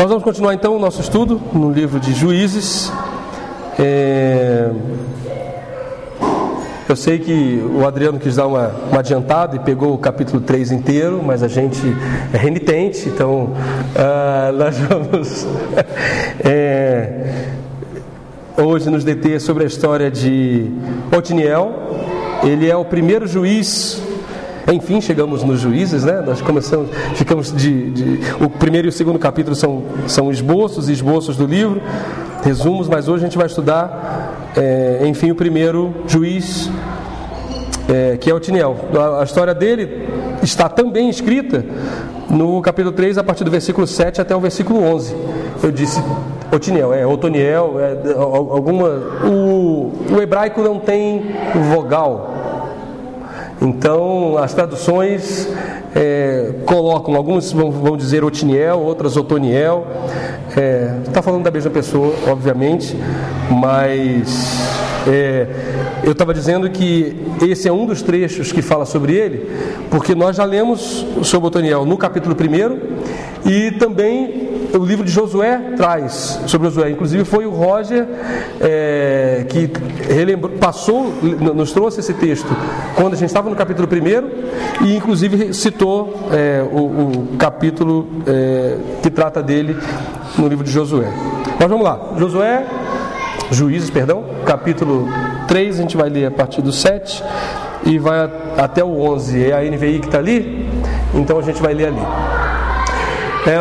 Nós vamos continuar então o nosso estudo no livro de Juízes. Eu sei que o Adriano quis dar uma adiantada e pegou o capítulo 3 inteiro, mas a gente é renitente, então nós vamos hoje nos deter sobre a história de Otiniel. Ele é o primeiro juiz. Enfim, chegamos nos Juízes, né? Nós ficamos o primeiro e o segundo capítulo são esboços do livro, resumos, mas hoje a gente vai estudar, enfim, o primeiro juiz, que é Otiniel. A história dele está também escrita no capítulo 3, a partir do versículo 7 até o versículo 11. Eu disse Otiniel, Otoniel, o hebraico não tem vogal. Então, as traduções colocam, alguns vão dizer Otiniel, outras Otoniel. Está falando da mesma pessoa, obviamente, mas eu estava dizendo que esse é um dos trechos que fala sobre ele, porque nós já lemos sobre Otoniel no capítulo 1 e também o livro de Josué traz sobre Josué. Inclusive foi o Roger que nos trouxe esse texto quando a gente estava no capítulo 1 e inclusive citou o capítulo que trata dele no livro de Josué. Mas vamos lá, Juízes, capítulo 3, a gente vai ler a partir do 7 e vai até o 11. É a NVI que está ali, então a gente vai ler ali.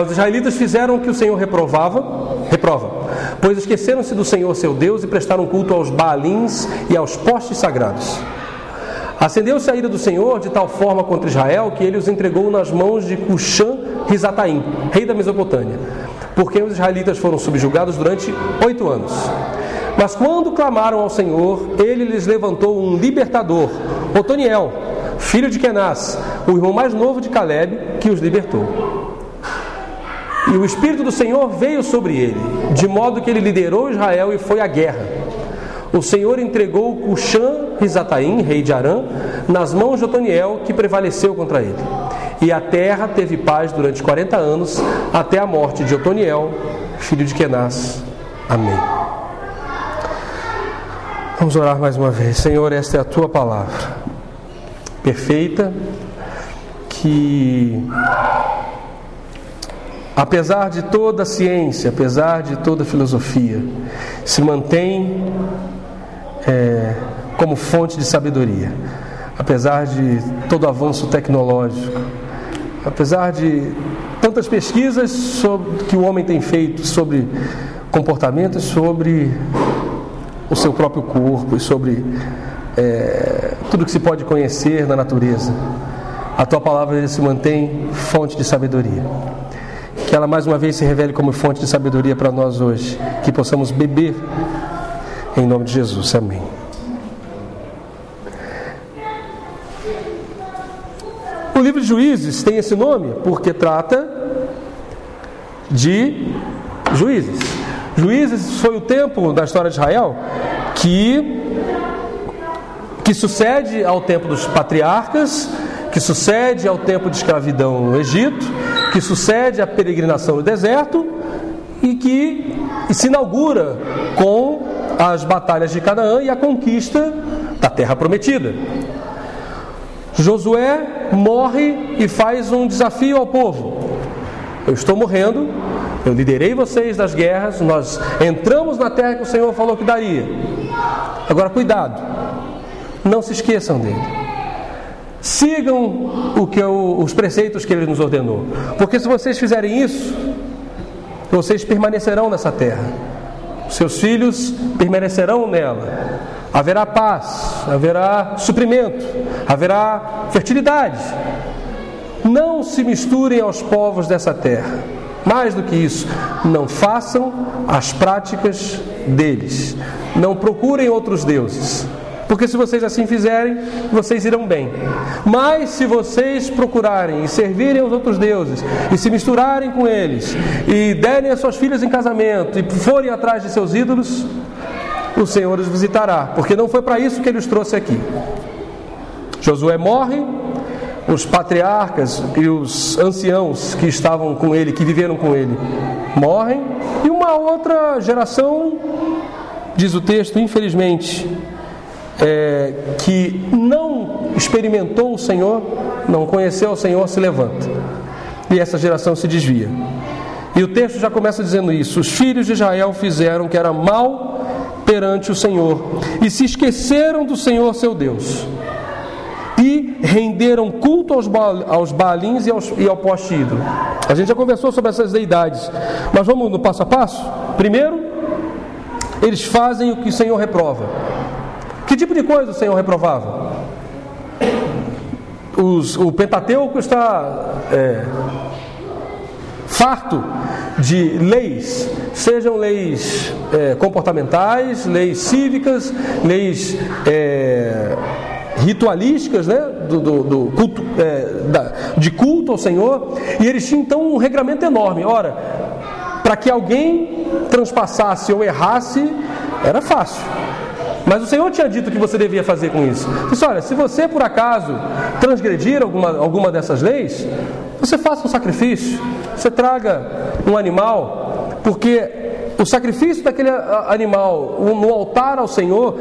Os israelitas fizeram o que o Senhor reprova, pois esqueceram-se do Senhor seu Deus e prestaram culto aos Baalins e aos postes sagrados. Acendeu-se a ira do Senhor de tal forma contra Israel que ele os entregou nas mãos de Cuxã-Risataim, rei da Mesopotâmia, porque os israelitas foram subjugados durante 8 anos. Mas quando clamaram ao Senhor, ele lhes levantou um libertador, Otoniel, filho de Kenaz, o irmão mais novo de Caleb, que os libertou. E o Espírito do Senhor veio sobre ele, de modo que ele liderou Israel e foi à guerra. O Senhor entregou Cuxã-Risataim, rei de Arã, nas mãos de Otoniel, que prevaleceu contra ele. E a terra teve paz durante 40 anos, até a morte de Otoniel, filho de Kenaz. Amém. Vamos orar mais uma vez. Senhor, esta é a Tua palavra, perfeita, que apesar de toda a ciência, apesar de toda a filosofia, se mantém como fonte de sabedoria. Apesar de todo o avanço tecnológico, apesar de tantas pesquisas que o homem tem feito sobre comportamento e sobre o seu próprio corpo e sobre tudo que se pode conhecer na natureza, a Tua palavra se mantém fonte de sabedoria. Que ela mais uma vez se revele como fonte de sabedoria para nós hoje, que possamos beber em nome de Jesus. Amém. O livro de Juízes tem esse nome porque trata de juízes. Juízes foi o tempo da história de Israel que sucede ao tempo dos patriarcas, que sucede ao tempo de escravidão no Egito, que sucede à peregrinação no deserto e que se inaugura com as batalhas de Canaã e a conquista da terra prometida. Josué morre e faz um desafio ao povo. Eu estou morrendo, eu liderei vocês das guerras, nós entramos na terra que o Senhor falou que daria. Agora cuidado, não se esqueçam dele. Sigam os preceitos que Ele nos ordenou. Porque se vocês fizerem isso, vocês permanecerão nessa terra. Seus filhos permanecerão nela. Haverá paz, haverá suprimento, haverá fertilidade. Não se misturem aos povos dessa terra. Mais do que isso, não façam as práticas deles. Não procurem outros deuses. Porque se vocês assim fizerem, vocês irão bem. Mas se vocês procurarem e servirem aos outros deuses, e se misturarem com eles, e derem as suas filhas em casamento, e forem atrás de seus ídolos, o Senhor os visitará. Porque não foi para isso que Ele os trouxe aqui. Josué morre, os patriarcas e os anciãos que estavam com ele, que viveram com ele, morrem, e uma outra geração, diz o texto, infelizmente, que não experimentou o Senhor, não conheceu o Senhor, se levanta. E essa geração se desvia. E o texto já começa dizendo isso: os filhos de Israel fizeram o que era mal perante o Senhor, e se esqueceram do Senhor seu Deus, e renderam culto aos Baalins e ao poste ídolo. A gente já conversou sobre essas deidades, mas vamos no passo a passo. Primeiro, eles fazem o que o Senhor reprova. Que tipo de coisa o Senhor reprovava? O Pentateuco está farto de leis, sejam leis comportamentais, leis cívicas, leis ritualísticas, né? do culto, de culto ao Senhor, e eles tinham então um regramento enorme. Ora, para que alguém transpassasse ou errasse, era fácil. Mas o Senhor tinha dito o que você devia fazer com isso. Disse: olha, se você por acaso transgredir alguma dessas leis, você faça um sacrifício, você traga um animal, porque o sacrifício daquele animal no altar ao Senhor,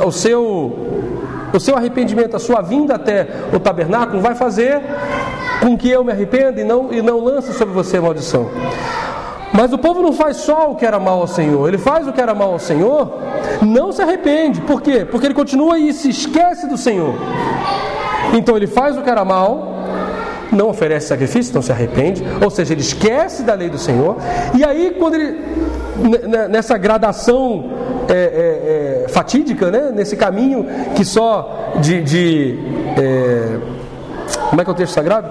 ao seu arrependimento, a sua vinda até o tabernáculo, vai fazer com que eu me arrependa e não lance sobre você a maldição. Mas o povo não faz só o que era mal ao Senhor, ele faz o que era mal ao Senhor, não se arrepende. Por quê? Porque ele continua e se esquece do Senhor. Então ele faz o que era mal, não oferece sacrifício, não se arrepende, ou seja, ele esquece da lei do Senhor. E aí, quando ele, nessa gradação fatídica, né? Nesse caminho que só como é que é o texto sagrado?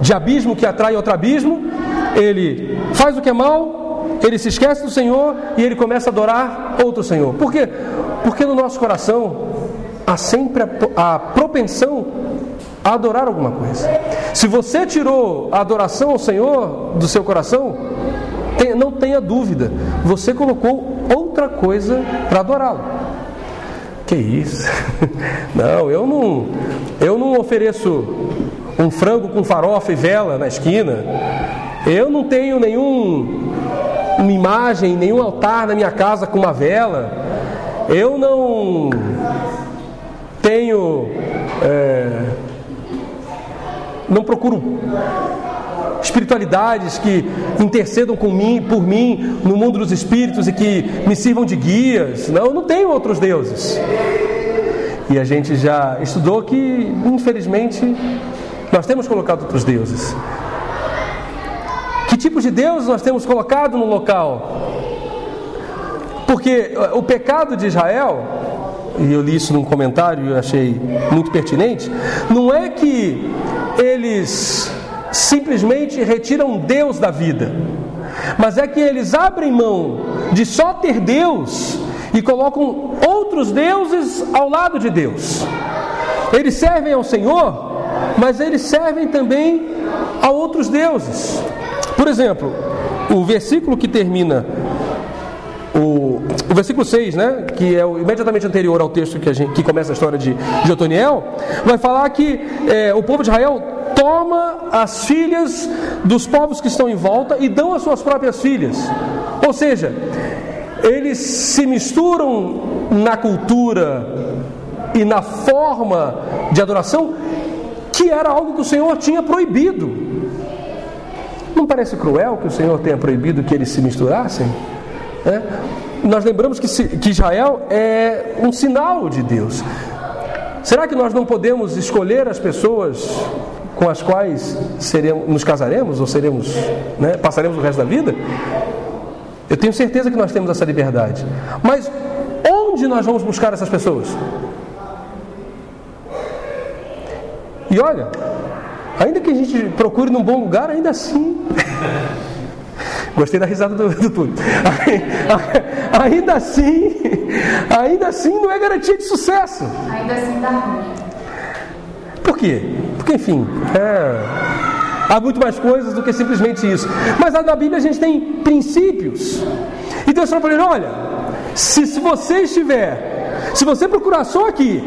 De abismo que atrai outro abismo, ele faz o que é mal, ele se esquece do Senhor e ele começa a adorar outro Senhor. Por quê? Porque no nosso coração há sempre a propensão a adorar alguma coisa. Se você tirou a adoração ao Senhor do seu coração, não tenha dúvida, você colocou outra coisa para adorá-lo. Que isso? Não, eu não ofereço um frango com farofa e vela na esquina. Eu não tenho nenhuma imagem, nenhum altar na minha casa com uma vela. Eu não tenho, não procuro espiritualidades que intercedam por mim no mundo dos espíritos e que me sirvam de guias. Não, eu não tenho outros deuses. E a gente já estudou que, infelizmente, nós temos colocado outros deuses. Que tipos de deuses nós temos colocado no local? Porque o pecado de Israel, e eu li isso num comentário e eu achei muito pertinente, não é que eles simplesmente retiram Deus da vida, mas é que eles abrem mão de só ter Deus e colocam outros deuses ao lado de Deus. Eles servem ao Senhor, mas eles servem também a outros deuses. Por exemplo, o versículo que termina, o versículo 6, né, que é o imediatamente anterior ao texto que começa a história de Otoniel, vai falar que o povo de Israel toma as filhas dos povos que estão em volta e dão as suas próprias filhas. Ou seja, eles se misturam na cultura e na forma de adoração que era algo que o Senhor tinha proibido. Não parece cruel que o Senhor tenha proibido que eles se misturassem? Nós lembramos que Israel é um sinal de Deus. Será que nós não podemos escolher as pessoas com as quais nos casaremos ou passaremos o resto da vida? Eu tenho certeza que nós temos essa liberdade. Mas onde nós vamos buscar essas pessoas? E olha, ainda que a gente procure num bom lugar, ainda assim... Gostei da risada do Túlio. Ainda assim não é garantia de sucesso. Ainda assim dá ruim. Por quê? Porque, enfim, há muito mais coisas do que simplesmente isso. Mas na Bíblia a gente tem princípios. E Deus falou para ele: olha, se você estiver Se você procurar só aqui,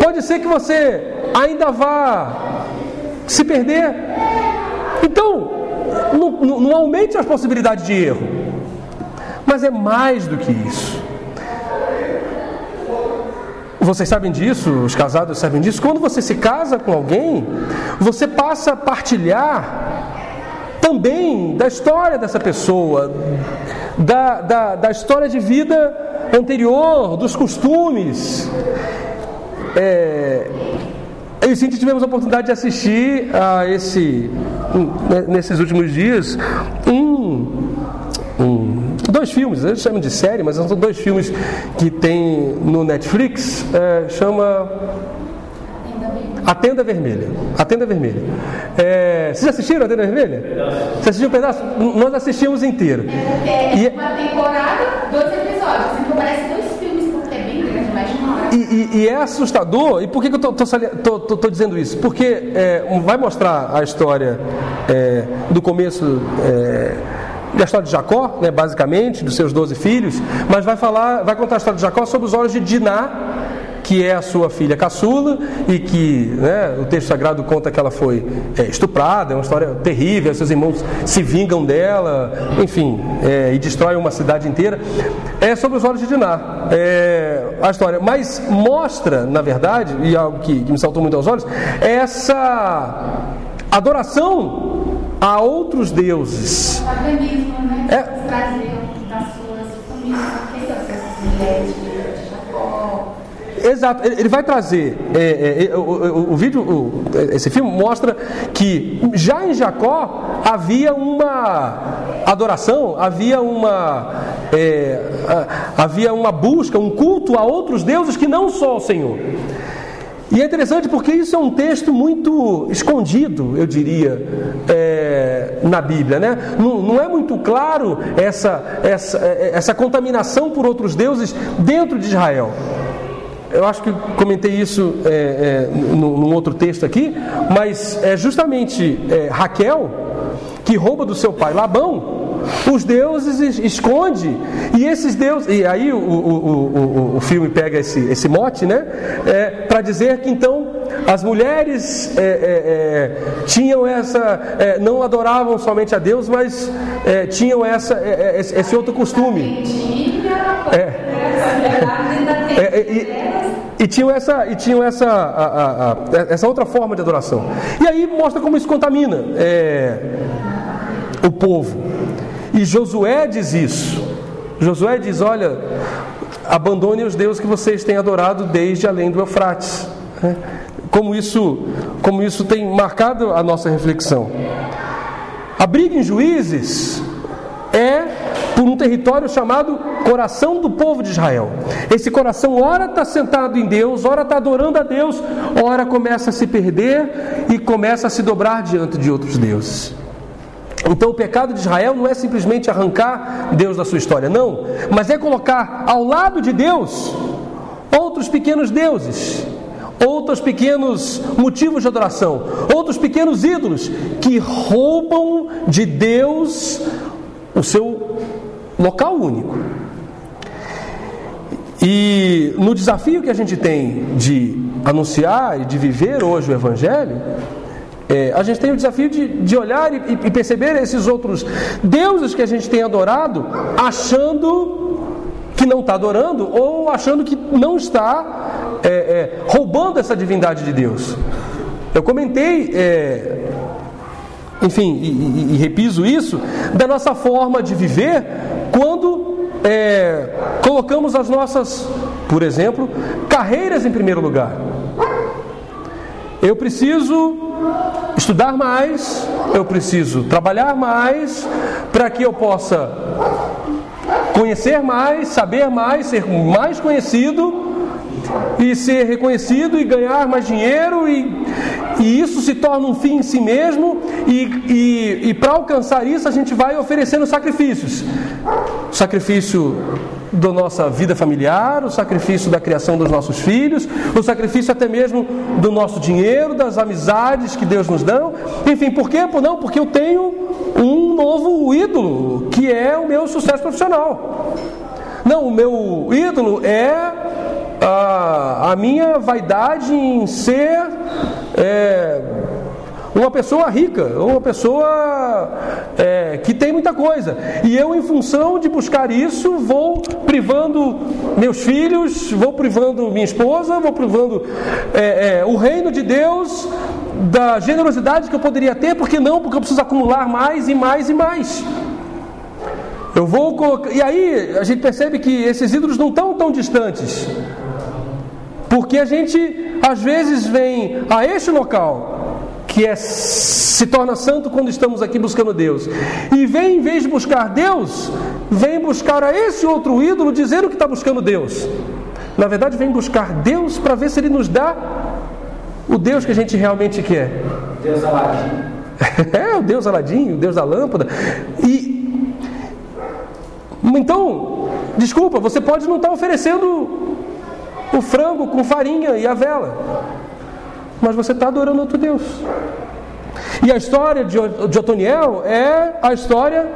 pode ser que você ainda vá se perder. Então, não aumente as possibilidades de erro. Mas é mais do que isso. Vocês sabem disso, os casados sabem disso. Quando você se casa com alguém, você passa a partilhar também da história dessa pessoa, da história de vida anterior, dos costumes. Eu e Cintia tivemos a oportunidade de assistir a nesses últimos dias dois filmes, eles chamam de série, mas são dois filmes que tem no Netflix, chama A Tenda Vermelha. A Tenda Vermelha. Vocês já assistiram A Tenda Vermelha? Você assistiu um pedaço? Nós assistimos inteiro. É uma temporada, 2 episódios, então parece 2 filmes, porque é bem grande, mais de uma hora. E é assustador. E por que eu estou dizendo isso? Porque vai mostrar a história do começo da história de Jacó, né, basicamente, dos seus 12 filhos, mas vai contar a história de Jacó sob os olhos de Diná, que é a sua filha caçula, e que, né, o texto sagrado conta que ela foi estuprada, é uma história terrível, seus irmãos se vingam dela, enfim, e destroem uma cidade inteira. É sob os olhos de Diná a história, mas mostra, na verdade, e algo que me saltou muito aos olhos, é essa adoração a outros deuses. O paganismo, né? Trazer das suas famílias, as mulheres de Jacó. Exato, ele vai trazer o vídeo, esse filme mostra que já em Jacó havia uma adoração, havia uma busca, um culto a outros deuses que não só ao Senhor. E é interessante porque isso é um texto muito escondido, eu diria, na Bíblia, né? Não é muito claro essa contaminação por outros deuses dentro de Israel. Eu acho que comentei isso num outro texto aqui, mas é justamente Raquel que rouba do seu pai Labão os deuses, esconde, e esses deuses, e aí o filme pega esse mote, né, para dizer que então as mulheres tinham não adoravam somente a Deus, mas tinham esse outro costume. E tinham essa outra forma de adoração. E aí mostra como isso contamina o povo. E Josué diz isso. Josué diz: olha, abandonem os deuses que vocês têm adorado desde além do Eufrates. Como isso tem marcado a nossa reflexão. A briga em Juízes é por um território chamado coração do povo de Israel. Esse coração ora está sentado em Deus, ora está adorando a Deus, ora começa a se perder e começa a se dobrar diante de outros deuses. Então o pecado de Israel não é simplesmente arrancar Deus da sua história, não, mas é colocar ao lado de Deus outros pequenos deuses, outros pequenos motivos de adoração, outros pequenos ídolos que roubam de Deus o seu local único. E no desafio que a gente tem de anunciar e de viver hoje o Evangelho, a gente tem o desafio de olhar e perceber esses outros deuses que a gente tem adorado, achando que não está adorando, ou achando que não está roubando essa divindade de Deus. Eu comentei, enfim, e repiso isso, da nossa forma de viver quando colocamos as nossas, por exemplo, carreiras em primeiro lugar. Eu preciso estudar mais, eu preciso trabalhar mais, para que eu possa conhecer mais, saber mais, ser mais conhecido, e ser reconhecido e ganhar mais dinheiro, e isso se torna um fim em si mesmo, e para alcançar isso a gente vai oferecendo sacrifícios. Sacrifício da nossa vida familiar, o sacrifício da criação dos nossos filhos, o sacrifício até mesmo do nosso dinheiro, das amizades que Deus nos dá. Enfim, por quê? Não, porque eu tenho um novo ídolo, que é o meu sucesso profissional. Não, o meu ídolo é a minha vaidade em ser uma pessoa rica, uma pessoa que tem muita coisa. E eu, em função de buscar isso, vou privando meus filhos, vou privando minha esposa, vou privando o reino de Deus da generosidade que eu poderia ter. Por que não? Porque eu preciso acumular mais e mais e mais. Eu vou colocar... E aí a gente percebe que esses ídolos não estão tão distantes, porque a gente às vezes vem a este local que se torna santo quando estamos aqui buscando Deus, e vem, em vez de buscar Deus, vem buscar a esse outro ídolo dizendo que está buscando Deus. Na verdade vem buscar Deus para ver se Ele nos dá o Deus que a gente realmente quer. Deus Aladim. O Deus Aladim, o Deus da lâmpada. Então, desculpa, você pode não estar oferecendo o frango com farinha e a vela, mas você está adorando outro Deus. E a história de Otoniel é a história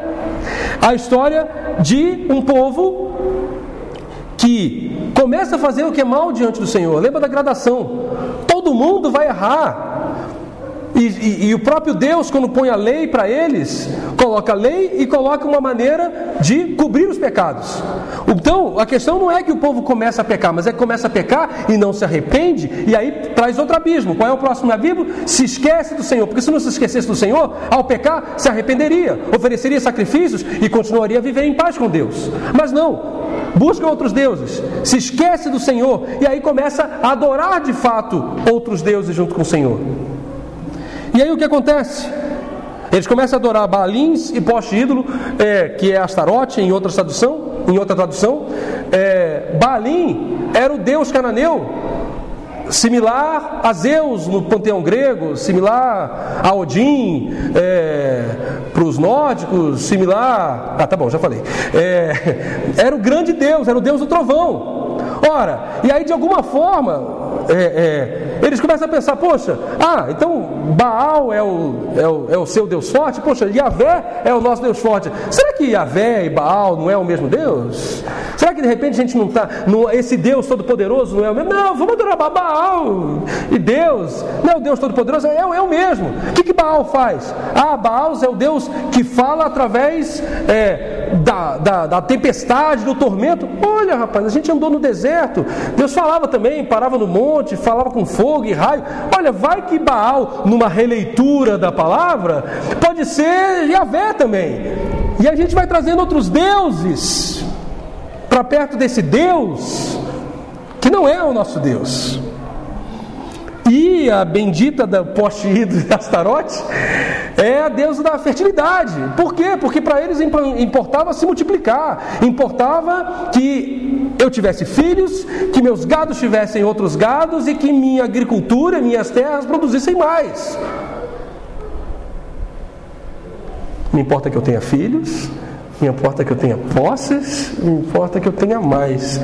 de um povo que começa a fazer o que é mal diante do Senhor. Lembra da gradação? Todo mundo vai errar. E o próprio Deus, quando põe a lei para eles, coloca a lei e coloca uma maneira de cobrir os pecados. Então, a questão não é que o povo começa a pecar, mas é que começa a pecar e não se arrepende, e aí traz outro abismo. Qual é o próximo abismo? Se esquece do Senhor, porque se não se esquecesse do Senhor, ao pecar, se arrependeria, ofereceria sacrifícios e continuaria a viver em paz com Deus. Mas não, busca outros deuses, se esquece do Senhor, e aí começa a adorar de fato outros deuses junto com o Senhor. E aí o que acontece? Eles começam a adorar Baalins e poste ídolo, que é Astarote em outra tradução. Baalim era o deus cananeu, similar a Zeus no panteão grego, similar a Odin para os nórdicos, similar... tá bom, já falei. Era o grande deus, era o deus do trovão. Ora, e aí de alguma forma... eles começam a pensar, poxa, então Baal é o seu Deus forte, poxa, Yahvé é o nosso Deus forte. Será que Yahvé e Baal não é o mesmo Deus? Será que de repente a gente não está, esse Deus todo-poderoso não é o mesmo? Não, vamos adorar Baal e Deus, não é o Deus todo-poderoso, é o mesmo. O que Baal faz? Baal é o Deus que fala através da tempestade, do tormento. Olha, rapaz, a gente andou no deserto, Deus falava também, parava no monte, falava com fogo e raio. Olha, vai que Baal, numa releitura da palavra, pode ser Yahvé também. E a gente vai trazendo outros deuses para perto desse Deus que não é o nosso Deus. E a bendita da poste ídolo de Astarote é a deusa da fertilidade. Por quê? Porque para eles importava se multiplicar, importava que eu tivesse filhos, que meus gados tivessem outros gados e que minha agricultura, minhas terras produzissem mais. Me importa que eu tenha filhos, me importa que eu tenha posses, me importa que eu tenha mais.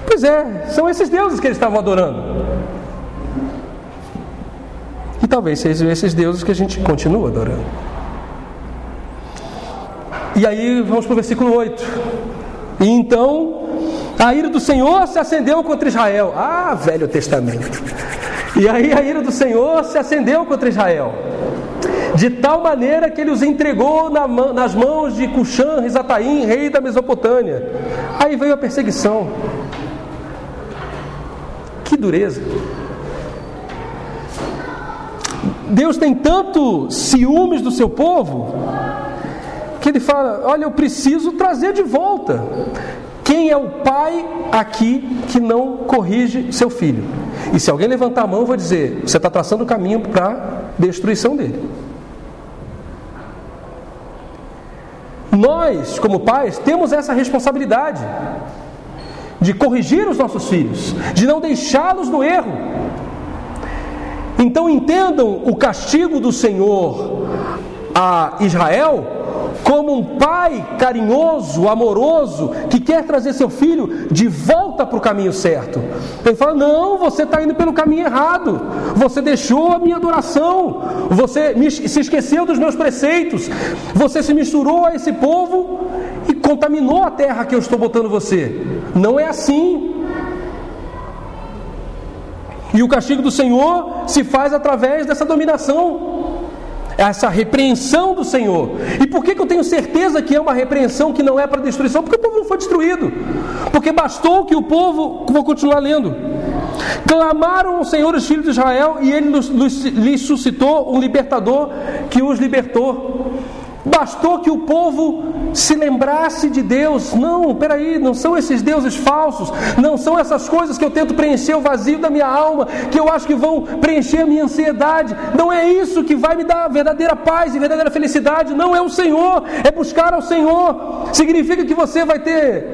Pois são esses deuses que eles estavam adorando. E talvez sejam esses deuses que a gente continua adorando. E aí vamos para o versículo 8. E então a ira do Senhor se acendeu contra Israel. Velho Testamento. E aí a ira do Senhor se acendeu contra Israel, de tal maneira que ele os entregou nas mãos de Cuxã-Risataim, rei da Mesopotâmia. Aí veio a perseguição. Que dureza! Deus tem tanto ciúmes do seu povo que ele fala, olha, eu preciso trazer de volta. Quem é o pai aqui que não corrige seu filho? E se alguém levantar a mão, eu vou dizer, você está traçando o caminho para a destruição dele. Nós, como pais, temos essa responsabilidade de corrigir os nossos filhos, de não deixá-los no erro. Então entendam o castigo do Senhor a Israel como um pai carinhoso, amoroso, que quer trazer seu filho de volta para o caminho certo. Ele fala, não, você está indo pelo caminho errado, você deixou a minha adoração, você se esqueceu dos meus preceitos, você se misturou a esse povo e contaminou a terra que eu estou botando você. Não é assim. E o castigo do Senhor se faz através dessa dominação, essa repreensão do Senhor. E por que eu tenho certeza que é uma repreensão que não é para destruição? Porque o povo não foi destruído. Porque bastou que o povo, vou continuar lendo, clamaram ao Senhor os filhos de Israel, e Ele lhes suscitou um libertador que os libertou. Bastou que o povo se lembrasse de Deus. Não, peraí, não são esses deuses falsos, não são essas coisas que eu tento preencher o vazio da minha alma, que eu acho que vão preencher a minha ansiedade. Não é isso que vai me dar verdadeira paz e verdadeira felicidade. Não é o Senhor, é buscar ao Senhor. Significa que você vai ter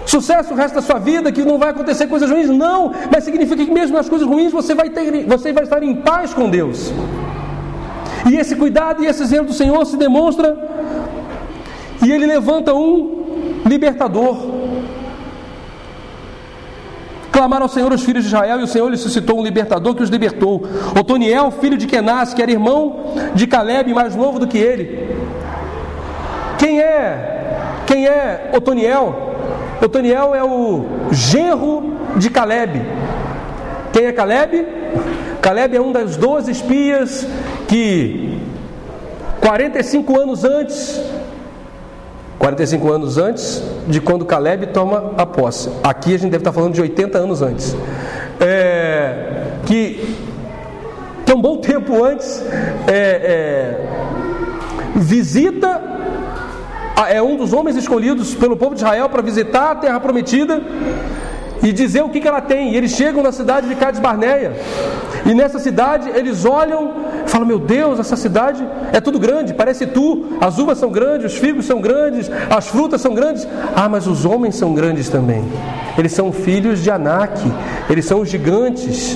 sucesso o resto da sua vida, que não vai acontecer coisas ruins? Não, mas significa que mesmo nas coisas ruins você vai estar em paz com Deus. E esse cuidado e esse zelo do Senhor se demonstra, e Ele levanta um libertador. Clamaram ao Senhor os filhos de Israel, e o Senhor lhes suscitou um libertador que os libertou. Otoniel, filho de Kenaz, que era irmão de Calebe, mais novo do que ele. Quem é Otoniel? Otoniel é o genro de Calebe. Quem é Calebe? Calebe é um dos 12 espias que 45 anos antes de quando Calebe toma a posse. Aqui a gente deve estar falando de 80 anos antes. Que um bom tempo antes visita, é um dos homens escolhidos pelo povo de Israel para visitar a terra prometida e dizer o que ela tem. E eles chegam na cidade de Cades Barneia, e nessa cidade eles olham e falam: meu Deus, essa cidade é tudo grande, parece tu, as uvas são grandes, os figos são grandes, as frutas são grandes. Ah, mas os homens são grandes também. Eles são filhos de Anak, eles são gigantes.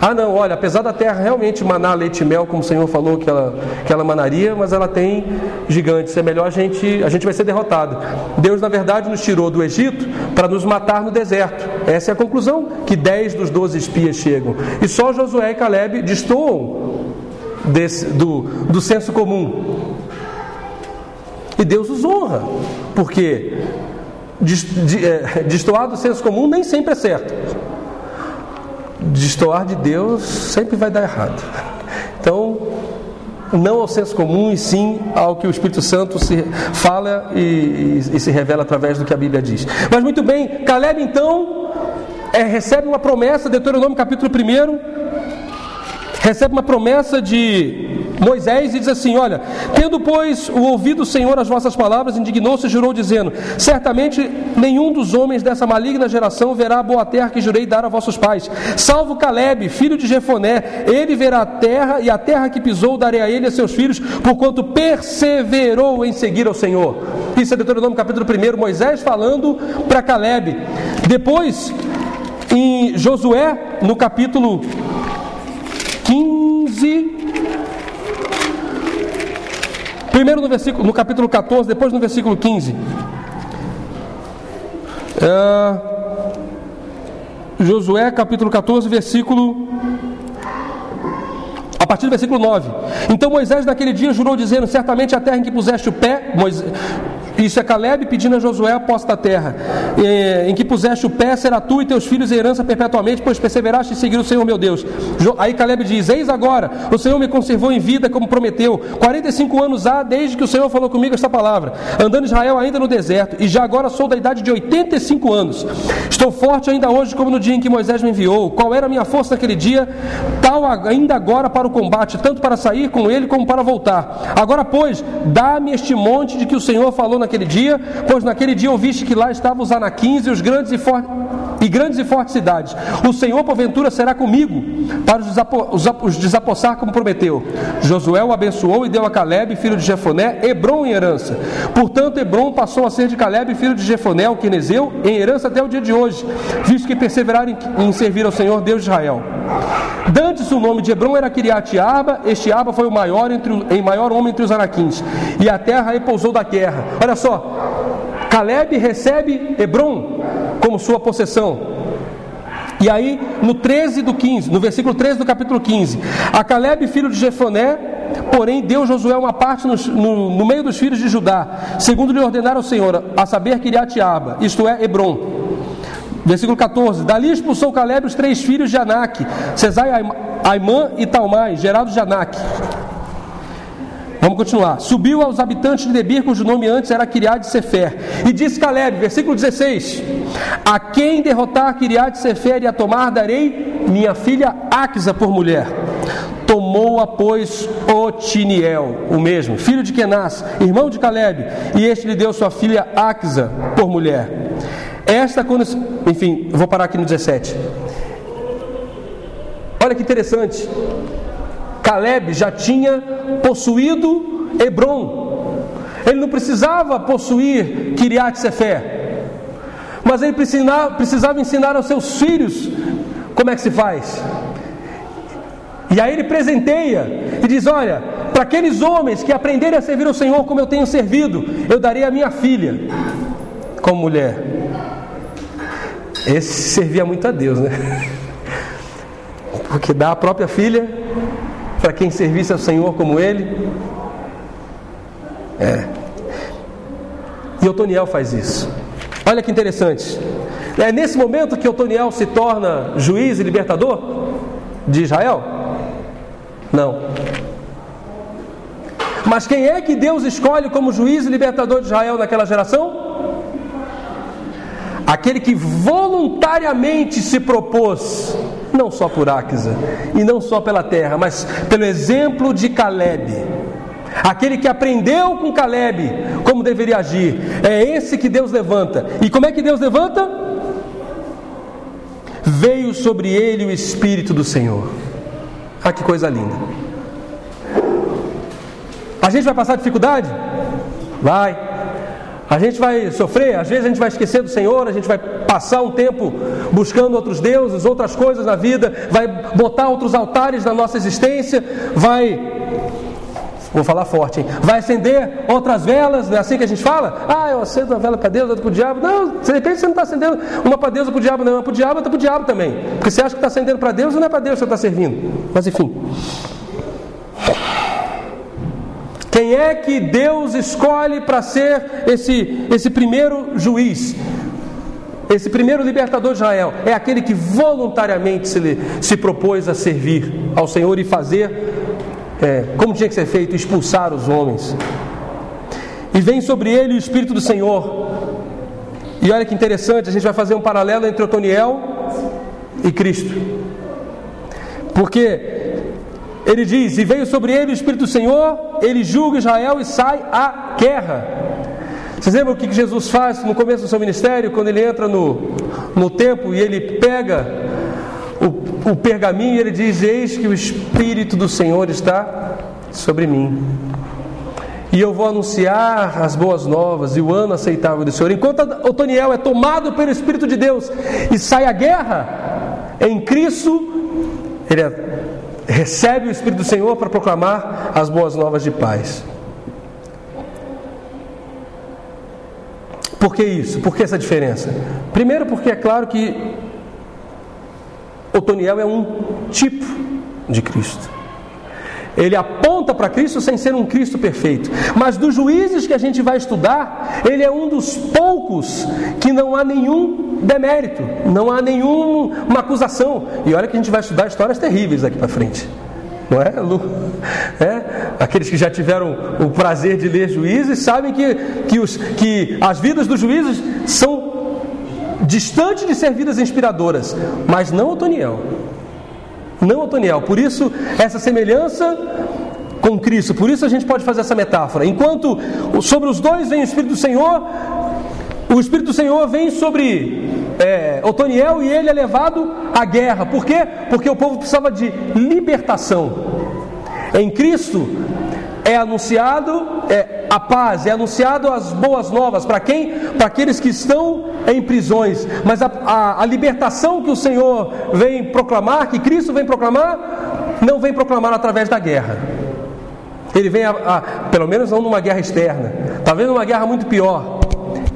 Ah não, olha, apesar da terra realmente manar leite e mel, como o Senhor falou que ela manaria, mas ela tem gigantes, é melhor a gente vai ser derrotado. Deus na verdade nos tirou do Egito para nos matar no deserto. Essa é a conclusão que 10 dos 12 espias chegam. E só Josué e Calebe destoam do senso comum. E Deus os honra, porque destoar do senso comum nem sempre é certo. Destoar de Deus sempre vai dar errado. Então, não ao senso comum, e sim ao que o Espírito Santo se fala e se revela através do que a Bíblia diz. Mas muito bem, Calebe então recebe uma promessa, Deuteronômio capítulo 1, recebe uma promessa de Moisés e diz assim: olha, tendo pois o ouvido o Senhor as vossas palavras, indignou-se e jurou dizendo: certamente nenhum dos homens dessa maligna geração verá a boa terra que jurei dar a vossos pais, salvo Calebe, filho de Jefoné. Ele verá a terra, e a terra que pisou darei a ele e a seus filhos, porquanto perseverou em seguir ao Senhor. Isso é Deuteronômio capítulo 1, Moisés falando para Calebe. Depois, em Josué, no capítulo 15, primeiro no capítulo 14, depois no versículo 15. Josué capítulo 14, versículo, a partir do versículo 9. Então Moisés naquele dia jurou dizendo: certamente a terra em que puseste o pé, isso é Calebe pedindo a Josué a posse da terra, em que puseste o pé, será tu e teus filhos herança perpetuamente, pois perseveraste em seguir o Senhor meu Deus. Aí Calebe diz: eis agora, o Senhor me conservou em vida como prometeu. 45 anos há desde que o Senhor falou comigo esta palavra, andando Israel ainda no deserto, e já agora sou da idade de 85 anos. Estou forte ainda hoje como no dia em que Moisés me enviou. Qual era a minha força naquele dia, tal ainda agora para o combate, tanto para sair com ele como para voltar. Agora pois, dá-me este monte de que o Senhor falou naquele dia, pois naquele dia ouviste que lá estavam os anaquins e os grandes e fortes cidades. O Senhor porventura será comigo para os desapossar como prometeu. Josué o abençoou e deu a Calebe, filho de Jefoné, Hebrom em herança. Portanto, Hebrom passou a ser de Calebe, filho de Jefoné, o quenezeu, em herança até o dia de hoje, visto que perseveraram em servir ao Senhor Deus de Israel. Dantes o nome de Hebrom era Kiriat-Arba. Este Arba foi o maior homem entre os anaquins, e a terra repousou da guerra. Olha só, Calebe recebe Hebrom como sua possessão. E aí, no versículo 13 do capítulo 15, a Calebe, filho de Jefoné, porém deu Josué uma parte no meio dos filhos de Judá, segundo lhe ordenara o Senhor, a saber Kiriat-Arba, isto é, Hebrom. Versículo 14: Dali expulsou Caleb os 3 filhos de Anak, Sesai, Aimã e Talmai, gerados de Anak. Vamos continuar. Subiu aos habitantes de Debir, cujo nome antes era Quiriat-Sefer, e disse Caleb, versículo 16: a quem derrotar Quiriat-Sefer e a tomar, darei minha filha Axa por mulher. Tomou-a, pois, Otiniel, o mesmo, filho de Kenaz, irmão de Caleb, e este lhe deu sua filha Axa por mulher. Esta, quando... Enfim, vou parar aqui no 17. Olha que interessante. Caleb já tinha possuído Hebron. Ele não precisava possuir Quiriat-Sefer, mas ele precisava ensinar aos seus filhos como é que se faz. E aí ele presenteia e diz: olha, para aqueles homens que aprenderem a servir ao Senhor como eu tenho servido, eu darei a minha filha como mulher. Esse servia muito a Deus, né? Porque dá a própria filha para quem servisse ao Senhor como ele. E Otoniel faz isso. Olha que interessante. É nesse momento que Otoniel se torna juiz e libertador de Israel? Não. Mas quem é que Deus escolhe como juiz e libertador de Israel naquela geração? Aquele que voluntariamente se propôs, não só por Axa e não só pela terra, mas pelo exemplo de Caleb. Aquele que aprendeu com Caleb como deveria agir. É esse que Deus levanta. E como é que Deus levanta? Veio sobre ele o Espírito do Senhor. Ah, que coisa linda. A gente vai passar dificuldade? Vai. A gente vai sofrer, às vezes a gente vai esquecer do Senhor, a gente vai passar um tempo buscando outros deuses, outras coisas na vida, vai botar outros altares na nossa existência, vou falar forte, hein? Vai acender outras velas, não é assim que a gente fala? Ah, eu acendo uma vela para Deus, outra para o diabo. Não, de repente você não está acendendo uma para Deus ou para o diabo, não, uma para o diabo, outra para o diabo também. Porque você acha que está acendendo para Deus ou não é para Deus que você está servindo. Mas enfim. Quem é que Deus escolhe para ser esse primeiro juiz? Esse primeiro libertador de Israel? É aquele que voluntariamente se propôs a servir ao Senhor e fazer como tinha que ser feito, expulsar os homens. E vem sobre ele o Espírito do Senhor. E olha que interessante, a gente vai fazer um paralelo entre Otoniel e Cristo. Porque ele diz: e veio sobre ele o Espírito do Senhor, ele julga Israel e sai à guerra. Vocês lembram o que Jesus faz no começo do seu ministério, quando ele entra no templo e ele pega o pergaminho e ele diz: eis que o Espírito do Senhor está sobre mim, e eu vou anunciar as boas novas e o ano aceitável do Senhor. Enquanto Otoniel é tomado pelo Espírito de Deus e sai à guerra, em Cristo ele recebe o Espírito do Senhor para proclamar as boas novas de paz. Por que isso? Por que essa diferença? Primeiro, porque é claro que Otoniel é um tipo de Cristo. Ele aponta para Cristo sem ser um Cristo perfeito. Mas dos juízes que a gente vai estudar, ele é um dos poucos que não há nenhum demérito, não há nenhuma acusação. E olha que a gente vai estudar histórias terríveis daqui para frente. Não é, Lu? Aqueles que já tiveram o prazer de ler Juízes sabem que as vidas dos juízes são distantes de ser vidas inspiradoras, mas não Otoniel. Não Otoniel. Por isso, essa semelhança com Cristo. Por isso a gente pode fazer essa metáfora. Enquanto sobre os dois vem o Espírito do Senhor, o Espírito do Senhor vem sobre Otoniel e ele é levado à guerra. Por quê? Porque o povo precisava de libertação. Em Cristo é anunciado a paz, é anunciado as boas novas. Para quem? Para aqueles que estão em prisões. Mas a libertação que o Senhor vem proclamar, que Cristo vem proclamar, não vem proclamar através da guerra. Ele vem, pelo menos não numa guerra externa, talvez numa guerra muito pior,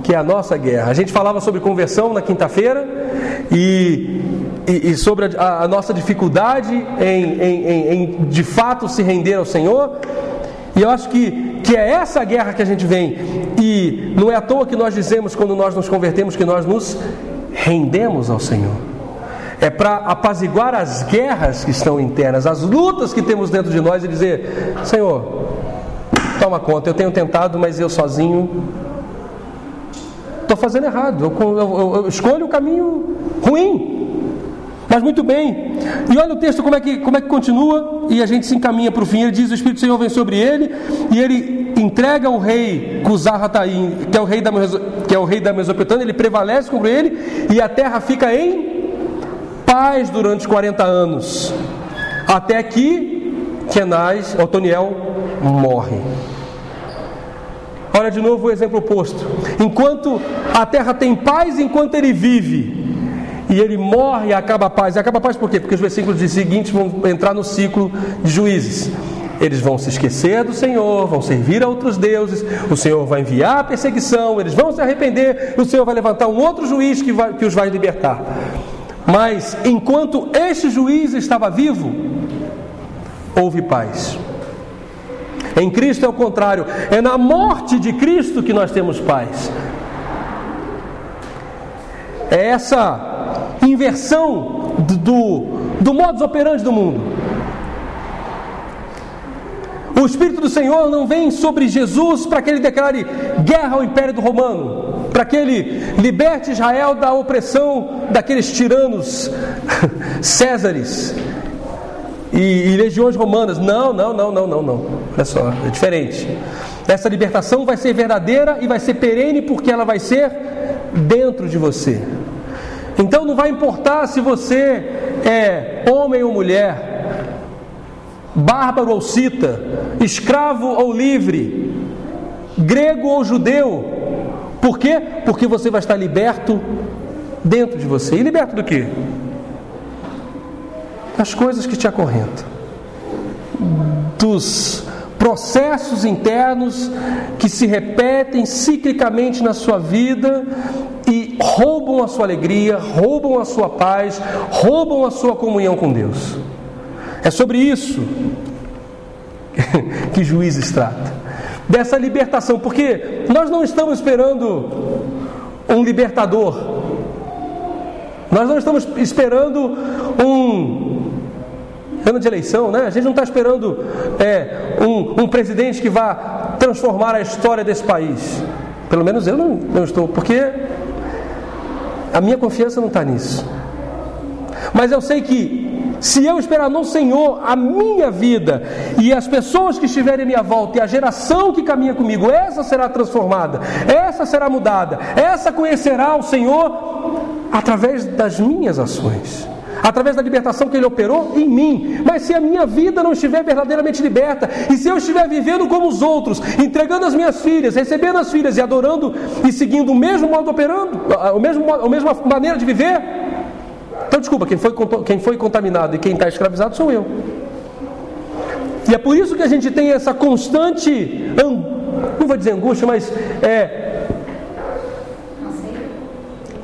que é a nossa guerra. A gente falava sobre conversão na quinta-feira e sobre a nossa dificuldade em de fato se render ao Senhor. E eu acho que é essa guerra que a gente vem. E não é à toa que nós dizemos, quando nós nos convertemos, que nós nos rendemos ao Senhor. É para apaziguar as guerras que estão internas, as lutas que temos dentro de nós e dizer: Senhor, toma conta, eu tenho tentado, mas eu sozinho estou fazendo errado, eu escolho o caminho ruim. Mas muito bem. E olha o texto como é que continua, e a gente se encaminha para o fim. Ele diz: o Espírito do Senhor vem sobre ele, e ele entrega o rei Cusar-Rataim, que é o rei da Mesopotâmia. Ele prevalece sobre ele, e a terra fica em paz durante 40 anos, até que Kenaz, Otoniel, morre. Olha de novo o exemplo oposto. Enquanto a terra tem paz, enquanto ele vive, e ele morre e acaba a paz. E acaba a paz por quê? Porque os versículos seguintes vão entrar no ciclo de Juízes. Eles vão se esquecer do Senhor, vão servir a outros deuses, o Senhor vai enviar a perseguição, eles vão se arrepender, o Senhor vai levantar um outro juiz que os vai libertar. Mas enquanto este juiz estava vivo, houve paz. Em Cristo é o contrário. É na morte de Cristo que nós temos paz. É essa inversão do modus operandi do mundo. O Espírito do Senhor não vem sobre Jesus para que ele declare guerra ao Império Romano, para que ele liberte Israel da opressão daqueles tiranos Césares e legiões romanas. Não. Olha só, é diferente. Essa libertação vai ser verdadeira e vai ser perene, porque ela vai ser dentro de você. Então não vai importar se você é homem ou mulher, bárbaro ou cita, escravo ou livre, grego ou judeu. Por quê? Porque você vai estar liberto dentro de você. E liberto do quê? Das coisas que te acorrentam, dos processos internos que se repetem ciclicamente na sua vida e roubam a sua alegria, roubam a sua paz, roubam a sua comunhão com Deus. É sobre isso que Juízes trata, dessa libertação, porque nós não estamos esperando um libertador, nós não estamos esperando um ano de eleição, né? A gente não está esperando um presidente que vá transformar a história desse país. Pelo menos eu não estou, porque a minha confiança não está nisso. Mas eu sei que se eu esperar no Senhor, a minha vida e as pessoas que estiverem à minha volta e a geração que caminha comigo, essa será transformada, essa será mudada, essa conhecerá o Senhor através das minhas ações, através da libertação que Ele operou em mim. Mas se a minha vida não estiver verdadeiramente liberta, e se eu estiver vivendo como os outros, entregando as minhas filhas, recebendo as filhas e adorando e seguindo o mesmo modo operando, a mesma maneira de viver, então desculpa, quem foi contaminado e quem está escravizado sou eu. E é por isso que a gente tem essa constante, não vou dizer angústia, mas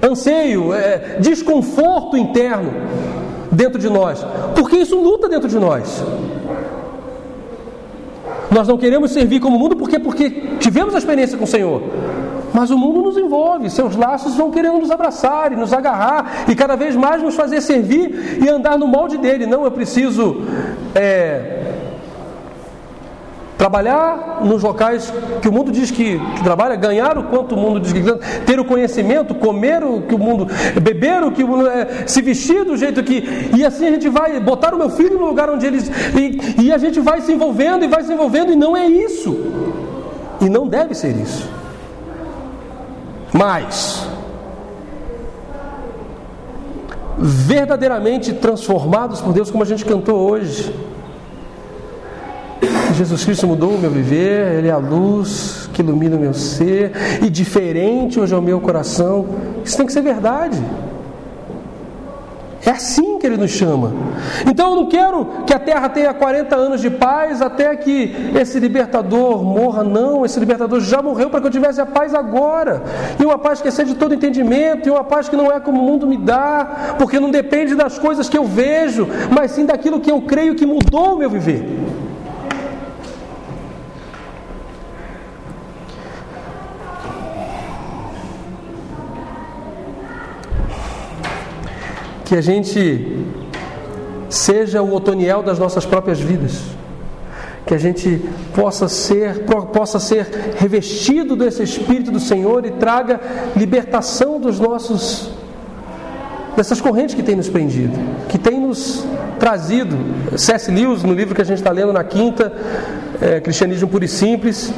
anseio, desconforto interno dentro de nós, porque isso luta dentro de nós. Nós não queremos servir como o mundo porque tivemos a experiência com o Senhor, mas o mundo nos envolve, seus laços vão querendo nos abraçar e nos agarrar e cada vez mais nos fazer servir e andar no molde dele. Não, eu preciso trabalhar nos locais que o mundo diz que trabalha, ganhar o quanto o mundo diz que ganha, ter o conhecimento, comer o que o mundo, beber o que o mundo, se vestir do jeito que, e assim a gente vai botar o meu filho no lugar onde eles, e a gente vai se envolvendo e não é isso, e não deve ser isso. Mas verdadeiramente transformados por Deus, como a gente cantou hoje, Jesus Cristo mudou o meu viver, Ele é a luz que ilumina o meu ser, e diferente hoje é o meu coração. Isso tem que ser verdade. É assim que Ele nos chama. Então eu não quero que a terra tenha 40 anos de paz até que esse libertador morra. Não, esse libertador já morreu para que eu tivesse a paz agora, e uma paz que excede todo entendimento, e uma paz que não é como o mundo me dá, porque não depende das coisas que eu vejo, mas sim daquilo que eu creio que mudou o meu viver. que a gente seja o Otoniel das nossas próprias vidas, que a gente possa ser revestido desse Espírito do Senhor e traga libertação dessas correntes que tem nos prendido, que tem nos trazido. C.S. Lewis, no livro que a gente está lendo na quinta, Cristianismo Puro e Simples,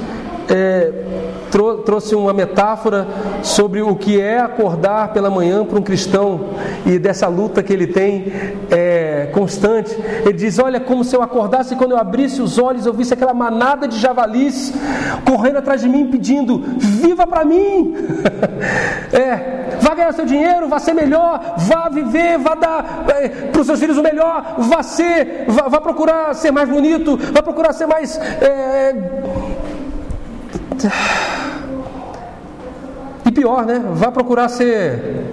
trouxe uma metáfora sobre o que é acordar pela manhã para um cristão e dessa luta que ele tem constante. Ele diz: olha, como se eu acordasse e quando eu abrisse os olhos eu visse aquela manada de javalis correndo atrás de mim pedindo: viva para mim! Vá ganhar seu dinheiro, vá ser melhor, vá viver, vá dar para os seus filhos o melhor, vá procurar ser mais bonito, vá procurar ser mais... E pior, né? Vá procurar ser...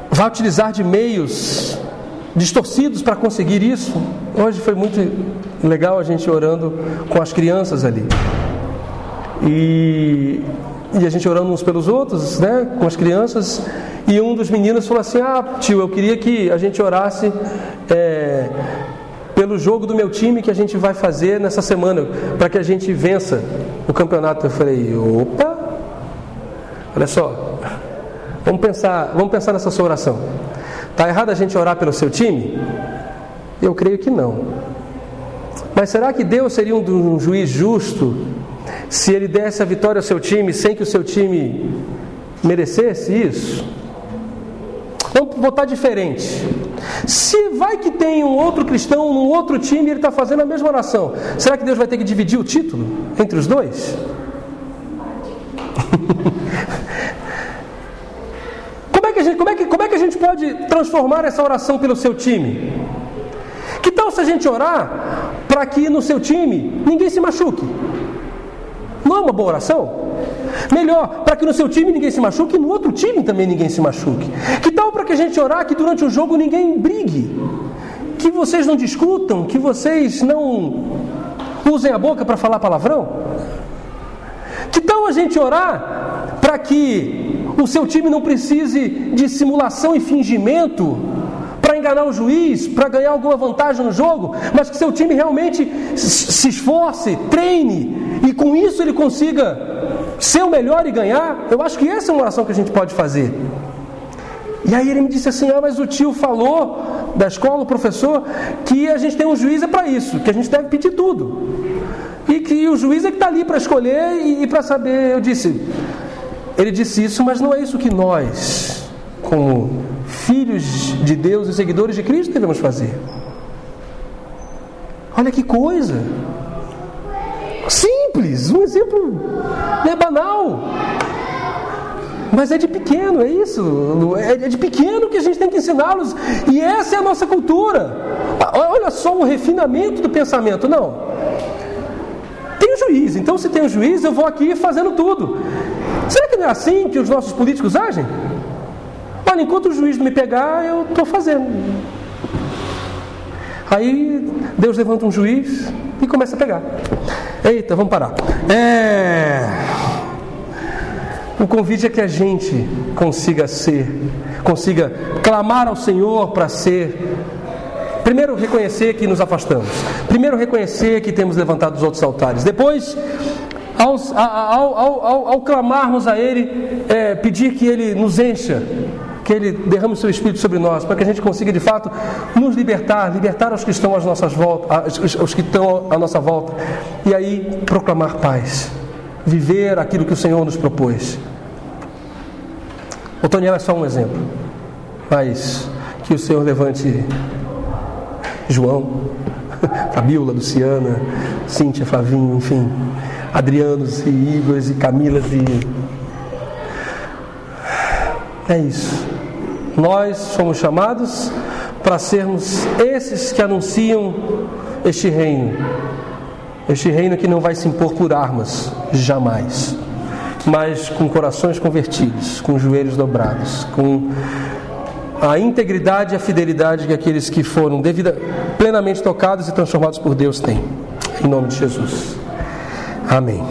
Vá utilizar de meios distorcidos para conseguir isso. Hoje foi muito legal a gente orando com as crianças ali. E a gente orando uns pelos outros, né? Com as crianças. E um dos meninos falou assim: tio, eu queria que a gente orasse... pelo jogo do meu time que a gente vai fazer nessa semana, para que a gente vença o campeonato. Eu falei: opa, olha só, vamos pensar nessa sua oração. Está errado a gente orar pelo seu time? Eu creio que não. Mas será que Deus seria um juiz justo se Ele desse a vitória ao seu time sem que o seu time merecesse isso? Vamos botar diferente. Se vai que tem um outro cristão num outro time e ele está fazendo a mesma oração, será que Deus vai ter que dividir o título entre os dois? Como é que a gente pode transformar essa oração pelo seu time? Que tal se a gente orar para que no seu time ninguém se machuque? Não é uma boa oração? Melhor, para que no seu time ninguém se machuque e no outro time também ninguém se machuque. Que tal para que a gente orar que durante o jogo ninguém brigue? Que vocês não discutam, que vocês não usem a boca para falar palavrão? Que tal a gente orar para que o seu time não precise de simulação e fingimento para enganar o juiz, para ganhar alguma vantagem no jogo, mas que seu time realmente se esforce, treine e com isso ele consiga ser o melhor e ganhar? Eu acho que essa é uma oração que a gente pode fazer. E aí ele me disse assim: mas o tio falou da escola, o professor, que a gente tem um juiz para isso, que a gente deve pedir tudo. E que o juiz é que está ali para escolher e para saber. Ele disse isso, mas não é isso que nós, como filhos de Deus e seguidores de Cristo, devemos fazer. Olha que coisa! Simples, um exemplo banal, mas é de pequeno, é isso, é de pequeno que a gente tem que ensiná-los, e essa é a nossa cultura. Olha só o refinamento do pensamento. Não, tem um juiz, então se tem um juiz eu vou aqui fazendo tudo. Será que não é assim que os nossos políticos agem? Olha, enquanto o juiz não me pegar, eu estou fazendo. Aí Deus levanta um juiz e começa a pegar. Eita, vamos parar. O convite é que a gente consiga clamar ao Senhor para ser. Primeiro, reconhecer que nos afastamos. Primeiro, reconhecer que temos levantado os outros altares. Depois, ao clamarmos a Ele, pedir que Ele nos encha, que Ele derrame o seu Espírito sobre nós, para que a gente consiga de fato nos libertar os que estão às nossas voltas, os que estão à nossa volta, e aí proclamar paz, viver aquilo que o Senhor nos propôs. O Otoniel é só um exemplo, mas que o Senhor levante João, Camila, Luciana, Cíntia, Flavinho, enfim, Adrianos e Igors e Camilas e... É isso. Nós somos chamados para sermos esses que anunciam este reino que não vai se impor por armas, jamais, mas com corações convertidos, com joelhos dobrados, com a integridade e a fidelidade que aqueles que foram plenamente tocados e transformados por Deus têm. Em nome de Jesus. Amém.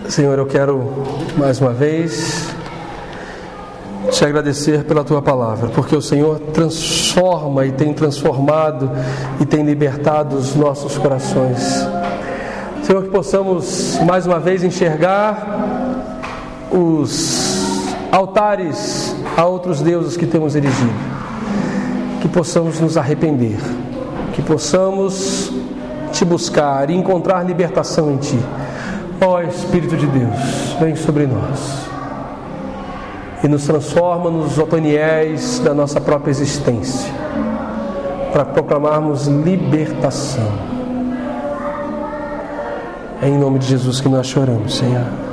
Senhor, eu quero mais uma vez te agradecer pela tua palavra, porque o Senhor transforma e tem transformado e tem libertado os nossos corações. Senhor, que possamos mais uma vez enxergar os altares a outros deuses que temos erigido, que possamos nos arrepender, que possamos te buscar e encontrar libertação em ti. Ó Espírito de Deus, vem sobre nós e nos transforma nos Otoniéis da nossa própria existência, para proclamarmos libertação. É em nome de Jesus que nós choramos, Senhor.